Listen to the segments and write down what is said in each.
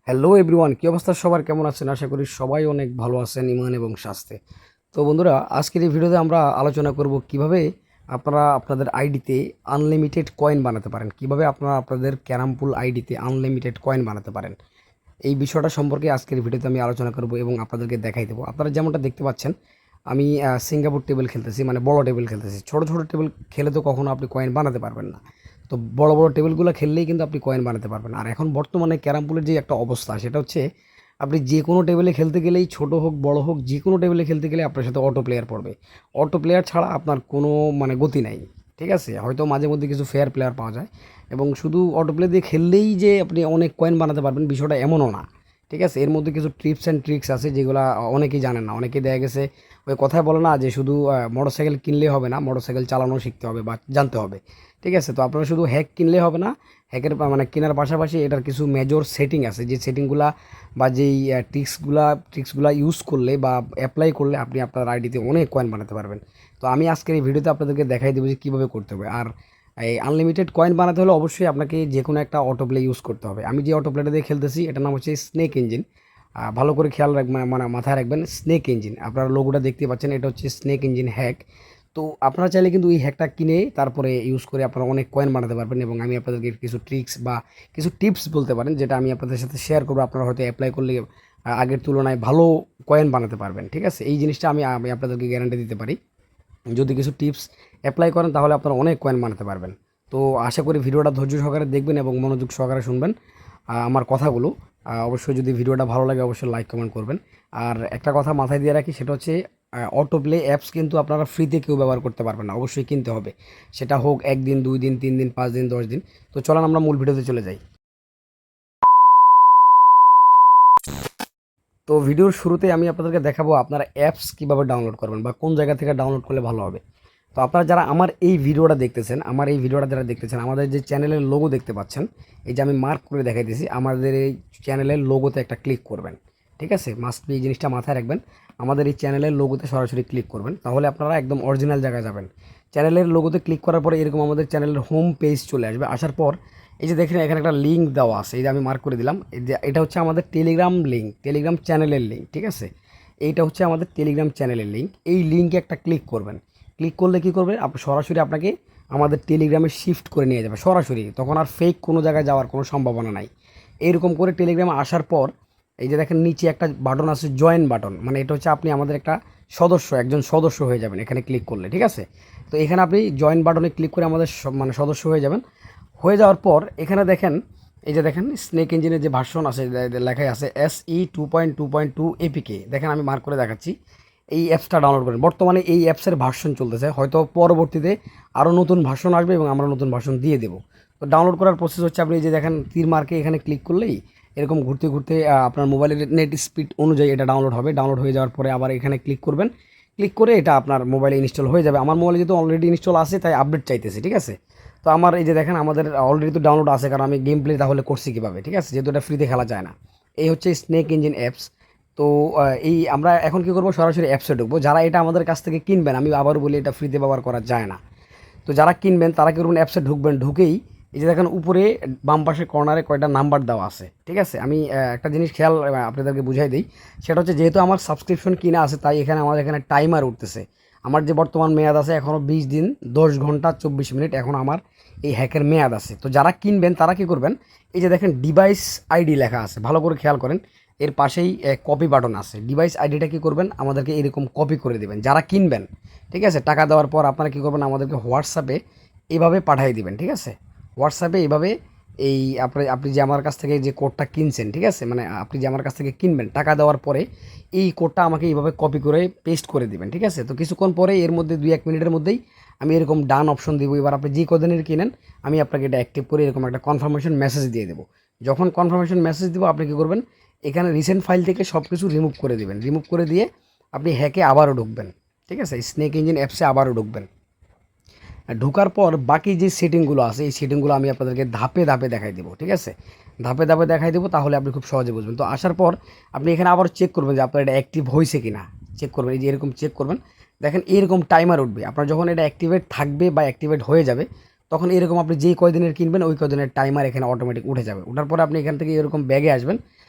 Hello everyone, কি অবস্থা সবার? কেমন আছেন? আশা করি সবাই অনেক ভালো আছেন ইমান এবং স্বাস্থ্যে। তো বন্ধুরা, আজকের এই ভিডিওতে আমরা আলোচনা করব কিভাবে আপনারা আপনাদের আইডিতে আনলিমিটেড কয়েন বানাতে পারেন, কিভাবে আপনারা আপনাদের ক্যারাম পুল আইডিতে আনলিমিটেড কয়েন বানাতে পারেন। এই বিষয়টা সম্পর্কে আজকের ভিডিওতে আমি আলোচনা করব এবং আপনাদেরকে দেখাই দেবো। আপনারা যেমনটা দেখতে পাচ্ছেন, আমি সিঙ্গাপুর টেবিল খেলতেছি, মানে বড় টেবিল খেলতেছি। ছোট ছোট টেবিল খেলে তো কখনো আপনি কয়েন বানাতে পারবেন না। তো বড় বড় টেবিলগুলো খেললেই কিন্তু আপনি কয়েন বানাতে পারবেন। আর এখন বর্তমানে ক্যারাম পুলের যে একটা অবস্থা, সেটা হচ্ছে আপনি যে কোনো টেবিলে খেলতে গেলেই, ছোট হোক বড় হোক, যে কোনো টেবিলে খেলতে গেলে আপনার সাথে অটো প্লেয়ার পড়বে। অটো প্লেয়ার ছাড়া আপনার কোনো মানে গতি নাই। ঠিক আছে, হয়তো মাঝে মধ্যে কিছু ফেয়ার প্লেয়ার পাওয়া যায়, এবং শুধু অটো প্লে দিয়ে খেললেই যে আপনি অনেক কয়েন বানাতে পারবেন বিষয়টা এমনও না। ঠিক আছে, এর মধ্যে কিছু টিপস অ্যান্ড ট্রিক্স আছে যেগুলো অনেকেই জানেন না। অনেকেই দেখা গেছে ওই কথায় বলে না যে শুধু মোটরসাইকেল কিনলেই হবে না, মোটরসাইকেল চালানো শিখতে হবে বা জানতে হবে। ঠিক আছে, তো আপনারা শুধু হ্যাক কিনলেই হবে না, হ্যাকের মানে কেনার পাশাপাশি এটার কিছু মেজর সেটিং আছে, যে সেটিংগুলা বা যেই ট্রিক্সগুলা ইউজ করলে বা অ্যাপ্লাই করলে আপনি আপনার আইডিতে অনেক কয়েন বানাতে পারবেন। তো আমি আজকের এই ভিডিওতে আপনাদেরকে দেখাই দেবো যে কীভাবে করতে হবে। আর এই আনলিমিটেড কয়েন বানাতে হলে অবশ্যই আপনাকে যে কোনো একটা অটো প্লে ইউজ করতে হবে। আমি যে অটো প্লেটা দিয়ে খেলতেছি এটার নাম হচ্ছে স্নেক ইঞ্জিন। ভালো করে খেয়াল রাখবেন, মানে মাথায় রাখবেন, স্নেক ইঞ্জিন। আপনারা লোগোটা দেখতে পাচ্ছেন, এটা হচ্ছে স্নেক ইঞ্জিন হ্যাক। তো আপনারা চাইলে কিন্তু এই হ্যাকটা কিনে তারপরে ইউজ করে আপনারা অনেক কয়েন বানাতে পারবেন, এবং আমি আপনাদেরকে কিছু ট্রিক্স বা কিছু টিপস বলতে পারেন যেটা আমি আপনাদের সাথে শেয়ার করবো। আপনারা হয়তো অ্যাপ্লাই করলে আগের তুলনায় ভালো কয়েন বানাতে পারবেন। ঠিক আছে, এই জিনিসটা আমি আমি আপনাদেরকে গ্যারান্টি দিতে পারি। যদি কিছু টিপস অ্যাপ্লাই করেন তাহলে আপনারা অনেক কয়েন বানাতে পারবেন। তো আশা করি ভিডিওটা ধৈর্য সহকারে দেখবেন এবং মনোযোগ সহকারে শুনবেন আমার কথাগুলো। অবশ্যই যদি ভিডিওটা ভালো লাগে অবশ্যই লাইক কমেন্ট করবেন। আর একটা কথা মাথায় দিয়ে রাখি, সেটা হচ্ছে অটো প্লে অ্যাপস কিন্তু আপনারা ফ্রিতে কেউ ব্যবহার করতে পারবেন না, অবশ্যই কিনতে হবে। সেটা হোক 1 দিন, 2 দিন, 3 দিন, 5 দিন, 10 দিন। তো চলেন আমরা মূল ভিডিওতে চলে যাই। তো ভিডিওর শুরুতে আমি আপনাদেরকে দেখাবো আপনারা অ্যাপস কীভাবে ডাউনলোড করবেন বা কোন জায়গা থেকে ডাউনলোড করলে ভালো হবে। তো আপনারা যারা আমার এই ভিডিওটা দেখতেছেন, যারা দেখতেছেন, আমাদের যে চ্যানেলের লোগো দেখতে পাচ্ছেন, এই যে আমি মার্ক করে দেখাইতেছি, আমাদের এই চ্যানেলের লোগোতে একটা ক্লিক করবেন। ঠিক আছে, মাস্ট বি, এই জিনিসটা মাথায় রাখবেন। আমাদের এই চ্যানেলের লোগোতে সরাসরি ক্লিক করবেন, তাহলে আপনারা একদম অরিজিনাল জায়গায় যাবেন। চ্যানেলের লোগোতে ক্লিক করার পরে এরকম আমাদের চ্যানেলের হোম পেজ চলে আসবে। আসার পর এই যে দেখেন এখানে একটা লিঙ্ক দেওয়া আছে, এই যে আমি মার্ক করে দিলাম, এই যে এটা হচ্ছে আমাদের টেলিগ্রাম লিঙ্ক, টেলিগ্রাম চ্যানেলের লিঙ্ক। ঠিক আছে, এইটা হচ্ছে আমাদের টেলিগ্রাম চ্যানেলের লিঙ্ক। এই লিঙ্কে একটা ক্লিক করবেন। ক্লিক করলে কী করবে, সরাসরি আপনাকে আমাদের টেলিগ্রামে শিফট করে নিয়ে যাবে সরাসরি। তখন আর ফেক কোনো জায়গায় যাওয়ার কোনো সম্ভাবনা নাই। এইরকম করে টেলিগ্রামে আসার পর এই যে দেখেন নিচে একটা বাটন আছে, জয়েন বাটন, মানে এটা হচ্ছে আপনি আমাদের একটা সদস্য, একজন সদস্য হয়ে যাবেন এখানে ক্লিক করলে। ঠিক আছে, তো এখানে আপনি জয়েন বাটনে ক্লিক করে আমাদের মানে সদস্য হয়ে যাবেন। হয়ে যাওয়ার পর এখানে দেখেন, এই যে দেখেন স্নেক ইঞ্জিনের যে ভার্সন আছে, লেখাই আছে SE 2.2.2 APK। দেখেন আমি মার্ক করে দেখাচ্ছি, এই অ্যাপসটা ডাউনলোড করেন। বর্তমানে এই অ্যাপসের ভার্সন চলতেছে, হয়তো পরবর্তীতে আরও নতুন ভার্সন আসবে এবং আমরা নতুন ভার্সন দিয়ে দেবো। তো ডাউনলোড করার প্রসেস হচ্ছে, আপনি যে দেখেন তীর মার্কে এখানে ক্লিক করলেই এরকম ঘুরতে ঘুরতে আপনার মোবাইলের নেট স্পিড অনুযায়ী এটা ডাউনলোড হবে। ডাউনলোড হয়ে যাওয়ার পরে আবার এখানে ক্লিক করবেন। ক্লিক করে এটা আপনার মোবাইলে ইনস্টল হয়ে যাবে। আমার মোবাইলে যেহেতু অলরেডি ইনস্টল আছে তাই আপডেট চাইতেছে। ঠিক আছে, তো আমার এই যে দেখেন আমাদের অলরেডি তো ডাউনলোড আছে, কারণ আমি গেম প্লে তাহলে করছি কীভাবে। ঠিক আছে, যেহেতু এটা ফ্রিতে খেলা যায় না। এই হচ্ছে স্নেক ইঞ্জিন অ্যাপস। তো এই আমরা এখন কী করবো, সরাসরি অ্যাপসে ঢুকবো। যারা এটা আমাদের কাছ থেকে কিনবেন, আমি আবারও বলি এটা ফ্রিতে ব্যবহার করা যায় না। তো যারা কিনবেন তারা কী করবেন, অ্যাপসে ঢুকবেন। ঢুকেই এই যে দেখেন উপরে বাম পাশে কর্নারে কয়টা নাম্বার দেওয়া আছে। ঠিক আছে, আমি একটা জিনিস খেয়াল আপনাদেরকে বুঝাই দিই। সেটা হচ্ছে, যেহেতু আমার সাবস্ক্রিপশন কিনা আছে তাই এখানে আমার এখানে টাইমার উঠতেছে। আমার যে বর্তমান মেয়াদ আছে এখনও 20 দিন 10 ঘন্টা 24 মিনিট এখন আমার এই হ্যাকের মেয়াদ আছে। তো যারা কিনবেন তারা কী করবেন, এই যে দেখেন ডিভাইস আইডি লেখা আছে, ভালো করে খেয়াল করেন। এর পাশেই কপি বাটন আছে। ডিভাইস আইডিটা কী করবেন, আমাদেরকে এরকম কপি করে দেবেন যারা কিনবেন। ঠিক আছে, টাকা দেওয়ার পর আপনারা কী করবেন, আমাদেরকে হোয়াটসঅ্যাপে এভাবে পাঠিয়ে দিবেন। ঠিক আছে, হোয়াটসঅ্যাপে এভাবে এই আপনি যে আমার কাছ থেকে যে কোডটা কিনছেন, ঠিক আছে, মানে আপনি যে আমার কাছ থেকে কিনবেন টাকা দেওয়ার পরে এই কোডটা আমাকে এইভাবে কপি করে পেস্ট করে দিবেন। ঠিক আছে, তো কিছুক্ষণ পরে এর মধ্যে 2-1 মিনিটের মধ্যেই আমি এরকম ডান অপশন দেবো। এবার আপনি যে কদিনের কিনেন আমি আপনাকে এটা অ্যাক্টিভ করে এরকম একটা কনফার্মেশন মেসেজ দিয়ে দেবো। যখন কনফার্মেশন মেসেজ দেবো আপনি কী করবেন, এখানে রিসেন্ট ফাইল থেকে সব কিছু রিমুভ করে দেবেন। রিমুভ করে দিয়ে আপনি হ্যাকে আবারও ঢুকবেন। ঠিক আছে, স্নেক ইঞ্জিন অ্যাপসে আবারও ঢুকবেন। ঢোকার পর বাকি যে সেটিংগুলো আছে এই সেটিংগুলো আমি আপনাদেরকে ধাপে ধাপে দেখাই দেবো। ঠিক আছে, ধাপে ধাপে দেখাই দেবো, তাহলে আপনি খুব সহজে বুঝবেন। তো আসার পর আপনি এখানে আবার চেক করবেন যে আপনার এটা অ্যাক্টিভ হয়েছে কি না। চেক করবেন, এই যে এরকম চেক করবেন। দেখেন এরকম টাইমার উঠবে, আপনার যখন এটা অ্যাক্টিভেট থাকবে বা অ্যাক্টিভেট হয়ে যাবে তখন এরকম আপনি যেই কয়দিনের কিনবেন ওই কয়দিনের টাইমার এখানে অটোমেটিক উঠে যাবে। ওঠার পরে আপনি এখান থেকে এরকম ব্যাগে আসবেন।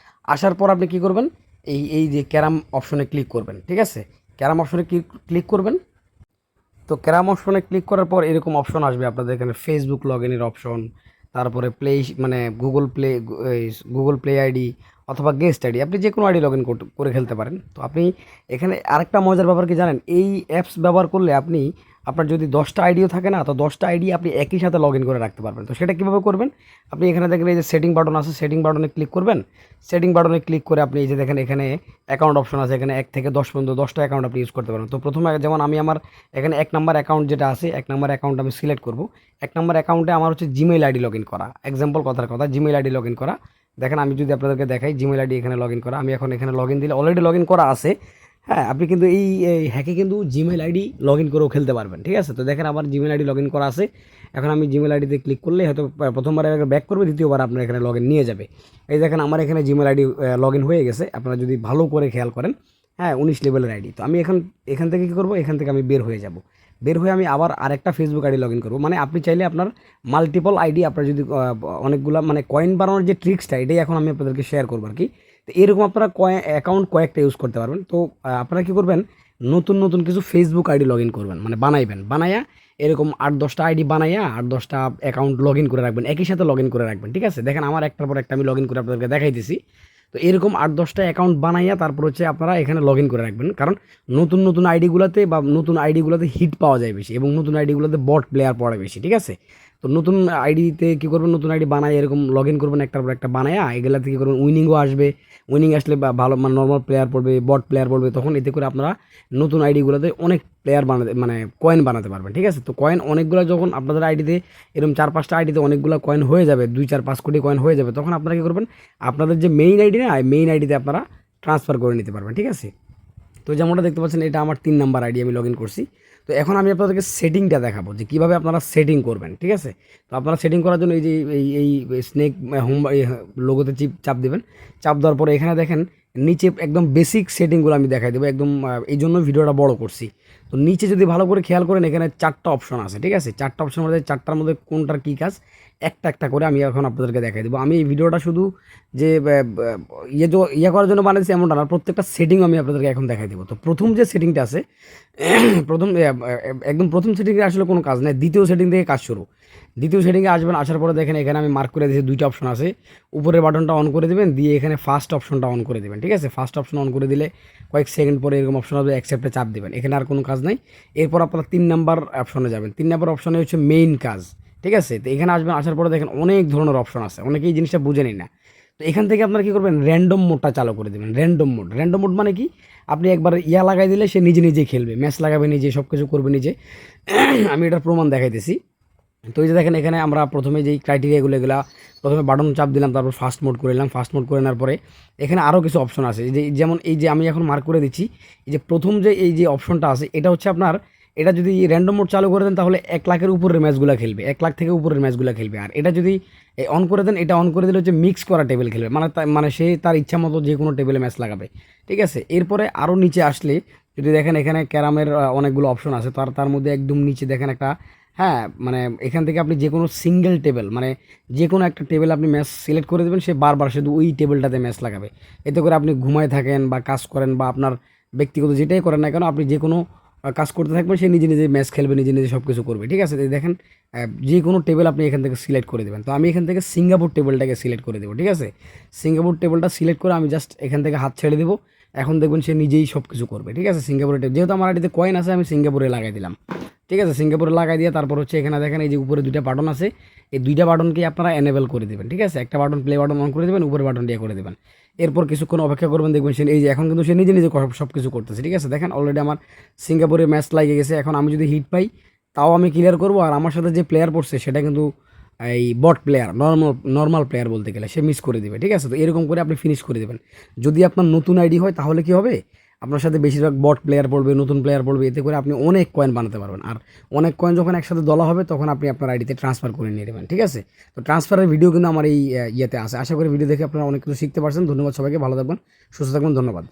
আসার পর আপনি কী করবেন, এই যে ক্যারাম অপশনে ক্লিক করবেন, ঠিক আছে। ক্যারাম অপশনে ক্লিক করবেন। তো ক্যারাম অপশনে ক্লিক করার পর এরকম অপশন আসবে আপনাদের এখানে, ফেসবুক লগ ইনের অপশন, তারপরে মানে গুগল প্লে আইডি অথবা গেস্ট আইডি, আপনি যে কোনো আইডি লগ ইন করে খেলতে পারেন। তো আপনি এখানে আরেকটা মজার ব্যাপার কি জানেন, এই অ্যাপস ব্যবহার করলে আপনি আপনার যদি 10টা আইডিও থাকে না, তো 10টা আইডি আপনি একই সাথে লগ ইন করে রাখতে পারবেন। তো সেটা কীভাবে করবেন, আপনি এখানে দেখেন এই যে সেটিং বাটন আছে, সেটিং বাটনে ক্লিক করবেন। সেটিং বাটনে ক্লিক করে আপনি এই যে দেখেন এখানে অ্যাকাউন্ট অপশন আছে, এখানে 1 থেকে 10 পর্যন্ত 10টা অ্যাকাউন্ট আপনি ইউজ করতে পারেন। তো প্রথমে যেমন আমি আমার এখানে 1 নাম্বার অ্যাকাউন্ট যেটা আছে, 1 নাম্বার অ্যাকাউন্ট আমি সিলেক্ট করব। 1 নাম্বার অ্যাকাউন্টে আমার হচ্ছে জিমেইল আইডি লগ ইন করা, এক্সাম্পল কথার কথা জিমেইল আইডি লগ ইন করা। দেখেন আমি যদি আপনাদেরকে দেখাই জিমেইল আইডি এখানে লগ ইন করা, আমি এখন এখানে লগ ইন দিলে অলরেডি লগ ইন করা আছে। হ্যাঁ, আপনি কিন্তু এই হ্যাকে কিন্তু জিমেইল আইডি লগ ইন করেও খেলতে পারবেন, ঠিক আছে। তো দেখেন আমার জিমেইল আইডি লগ ইন করা আছে। এখন আমি জিমেইল আইডিতে ক্লিক করলে হয়তো প্রথমবার ব্যাক করবে, দ্বিতীয়বার আপনার এখানে লগ ইন নিয়ে যাবে। এই দেখেন আমার এখানে জিমেইল আইডি লগ ইন হয়ে গেছে, আপনারা যদি ভালো করে খেয়াল করেন। হ্যাঁ, 19 লেভেলের আইডি। তো আমি এখান থেকে কী করবো, এখান থেকে আমি বের হয়ে যাব। বের হয়ে আমি আবার আরেকটা ফেসবুক আইডি লগ ইন করবো। মানে আপনি চাইলে আপনার মাল্টিপল আইডি, আপনার যদি অনেকগুলা মানে কয়েন বানানোর যে ট্রিক্সটা, এটাই এখন আমি আপনাদেরকে শেয়ার করবো আর কি। তো এরকম আপনারা অ্যাকাউন্ট কয়েকটা ইউজ করতে পারবেন। তো আপনারা কী করবেন, নতুন নতুন কিছু ফেসবুক আইডি লগ ইন করবেন, মানে বানাইয়া এরকম 8-10টা আইডি বানাইয়া 8-10টা অ্যাকাউন্ট লগ ইন করে রাখবেন, একই সাথে লগ ইন করে রাখবেন, ঠিক আছে। দেখেন আমার একটার পর একটা আমি লগ ইন করে আপনাদেরকে দেখাইতেছি। তো এরকম 8-10টা অ্যাকাউন্ট বানাইয়া তারপর হচ্ছে আপনারা এখানে লগ ইন করে রাখবেন, কারণ নতুন নতুন আইডিগুলোতে হিট পাওয়া যায় বেশি, এবং নতুন আইডিগুলোতে বট প্লেয়ার পড়ে বেশি, ঠিক আছে। তো নতুন আইডিতে কী করবেন, নতুন আইডি বানায় এরকম লগ ইন করবেন একটার পর একটা বানায়া, এগুলাতে কী করবেন, উইনিংও আসবে। উইনিং আসলে ভালো মানে নর্মাল প্লেয়ার পড়বে, বট প্লেয়ার পড়বে, তখন এতে করে আপনারা নতুন আইডিগুলোতে অনেক প্লেয়ার বানাতে মানে কয়েন বানাতে পারবেন, ঠিক আছে। তো কয়েন অনেকগুলো যখন আপনাদের আইডিতে এরকম 4-5টা আইডিতে অনেকগুলো কয়েন হয়ে যাবে, 2-4-5 কোটি কয়েন হয়ে যাবে, তখন আপনারা কী করবেন, আপনাদের যে মেইন আইডি না, মেইন আইডিতে আপনারা ট্রান্সফার করে নিতে পারবেন, ঠিক আছে। তো যেমনটা দেখতে পাচ্ছেন, এটা আমার 3 নাম্বার আইডি, আমি লগ ইন করছি। তো এখন আমি আপনাদেরকে সেটিংটা দেখাবো যে কীভাবে আপনারা সেটিং করবেন, ঠিক আছে। তো আপনারা সেটিং করার জন্য এই যে এই স্নেক হোম লোগোতে চাপ দেবেন। চাপ দেওয়ার পরে এখানে দেখেন নিচে একদম বেসিক সেটিংগুলো আমি দেখাই দেবো একদম, এই জন্য ভিডিওটা বড় করছি। তো নিচে যদি ভালো করে খেয়াল করেন, এখানে 4টা অপশন আছে, ঠিক আছে। 4টা অপশনের মধ্যে 4টার মধ্যে কোনটার কী কাজ একটা একটা করে আমি এখন আপনাদেরকে দেখাই দেবো। আমি এই ভিডিওটা শুধু যে ইয়ে করার জন্য বানিয়েছি এমনটা না, প্রত্যেকটা সেটিং আমি আপনাদেরকে এখন দেখাই দেবো। তো প্রথম যে সেটিংটা আছে, একদম প্রথম সেটিংয়ে আসলে কোনো কাজ নেই, দ্বিতীয় সেটিং থেকে কাজ শুরু। দ্বিতীয় সেটিংয়ে আসবেন, আসার পরে দেখেন এখানে আমি মার্ক করে দিয়েছি 2টা অপশন আছে। উপরের বাটনটা অন করে দেবেন, দিয়ে এখানে ফার্স্ট অপশনটা অন করে দেবেন, ঠিক আছে। ফার্স্ট অপশন অন করে দিলে কয়েক সেকেন্ড পরে এরকম অপশন হবে, অ্যাকসেপ্টে চাপ দেবেন। এখানে আর কোনো কাজ নাই। এরপর আপনারা 3 নাম্বার অপশনে যাবেন। 3 নাম্বার অপশনে হচ্ছে মেইন কাজ, ঠিক আছে। তো এখানে আসবেন, আসার পরে দেখেন অনেক ধরনের অপশন আছে, অনেকেই এই জিনিসটা বুঝেনি না। তো এখান থেকে আপনারা কী করবেন, র্যান্ডম মোডটা চালু করে দেবেন। র্যান্ডম মোড মানে কি, আপনি একবার লাগাই দিলে সে নিজে নিজেই খেলবে, ম্যাচ লাগাবে নিজে, সব কিছু করবে নিজে। আমি এটার প্রমাণ দেখাইতেছি। তো এই যে দেখেন এখানে আমরা প্রথমে যেই ক্রাইটেরিয়াগুলো, এগুলো প্রথমে বাটন চাপ দিলাম, তারপর ফার্স্ট মোড করে নিলাম। ফার্স্ট মোড করে নেওয়ার পরে এখানে আরও কিছু অপশন আছে, যেমন এই যে আমি এখন মার্ক করে দিচ্ছি, এই যে প্রথম যে এই যে অপশনটা আছে, এটা হচ্ছে আপনার, এটা যদি র্যান্ডম মোড চালু করে দেন তাহলে 1 লাখের উপরের ম্যাচগুলো খেলবে, 1 লাখ থেকে উপরের ম্যাচগুলো খেলবে। আর এটা যদি অন করে দেন, এটা অন করে দিলে হচ্ছে মিক্স করা টেবিল খেলবে, মানে সে তার ইচ্ছা মতো যে কোনো টেবিলে ম্যাচ লাগাবে, ঠিক আছে। এরপরে আরও নিচে আসলে যদি দেখেন এখানে ক্যারামের অনেকগুলো অপশন আছে, তার মধ্যে একদম নিচে দেখেন একটা, হ্যাঁ, মানে এখান থেকে আপনি যে কোনো সিঙ্গেল টেবিল, মানে যে কোনো একটা টেবিল আপনি ম্যাচ সিলেক্ট করে দেবেন, সে বারবার শুধু ওই টেবিলটাতে ম্যাচ লাগাবে। এতে করে আপনি ঘুমায় থাকেন বা কাজ করেন বা আপনার ব্যক্তিগত যেটাই করেন না কেন, আপনি যে কোনো কাজ করতে থাকবেন, সে নিজে নিজে ম্যাচ খেলবে, নিজে নিজে সব কিছু করবে, ঠিক আছে। তো দেখেন যে কোনো টেবিল আপনি এখান থেকে সিলেক্ট করে দেবেন। তো আমি এখান থেকে সিঙ্গাপুর টেবিলটাকে সিলেক্ট করে দেবো, ঠিক আছে। সিঙ্গাপুর টেবিলটা সিলেক্ট করে আমি জাস্ট এখান থেকে হাত ছেড়ে দেবো। এখন দেখবেন সে নিজেই সব কিছু করবে, ঠিক আছে। সিঙ্গাপুরে যেহেতু আমার আইডিতে কয়েন আছে, আমি সিঙ্গাপুরে লাগাই দিলাম, ঠিক আছে। সিঙ্গাপুরে লাগাই দিয়ে তারপর হচ্ছে এখানে দেখেন এই যে উপরে 2টা বাটন আছে, এই 2টা বাটনকে আপনারা এনেবল করে দেবেন, ঠিক আছে। একটা বাটন প্লে বাটন অন করে দেবেন, উপরে বাটন দিয়ে করে দেবেন। এরপর কিছুক্ষণ অপেক্ষা করবেন, দেখবেন সে এই যে এখন কিন্তু সে নিজে নিজে সব কিছু করতেছে, ঠিক আছে। দেখেন অলরেডি আমার সিঙ্গাপুরে ম্যাচ লাগিয়ে গেছে। এখন আমি যদি হিট পাই তাও আমি ক্লিয়ার করবো, আর আমার সাথে যে প্লেয়ার পড়ছে সেটা কিন্তু এই বট প্লেয়ার, নর্মাল প্লেয়ার বলতে গেলে, সে মিস করে দেবে, ঠিক আছে। তো এরকম করে আপনি ফিনিশ করে দেবেন। যদি আপনার নতুন আইডি হয় তাহলে কি হবে, আপনার সাথে বেশিরভাগ বট প্লেয়ার পড়বে, নতুন প্লেয়ার পড়বে, এতে করে আপনি অনেক কয়েন বানাতে পারবেন। আর অনেক কয়েন যখন একসাথে দলা হবে, তখন আপনি আপনার আইডিতে ট্রান্সফার করে নিয়ে নেবেন, ঠিক আছে। তো ট্রান্সফারের ভিডিও কিন্তু আমার এই ইয়েতে আছে। আশা করি ভিডিও দেখে আপনারা অনেক কিছু শিখতে পারছেন। ধন্যবাদ সবাইকে, ভালো থাকবেন, সুস্থ থাকবেন, ধন্যবাদ।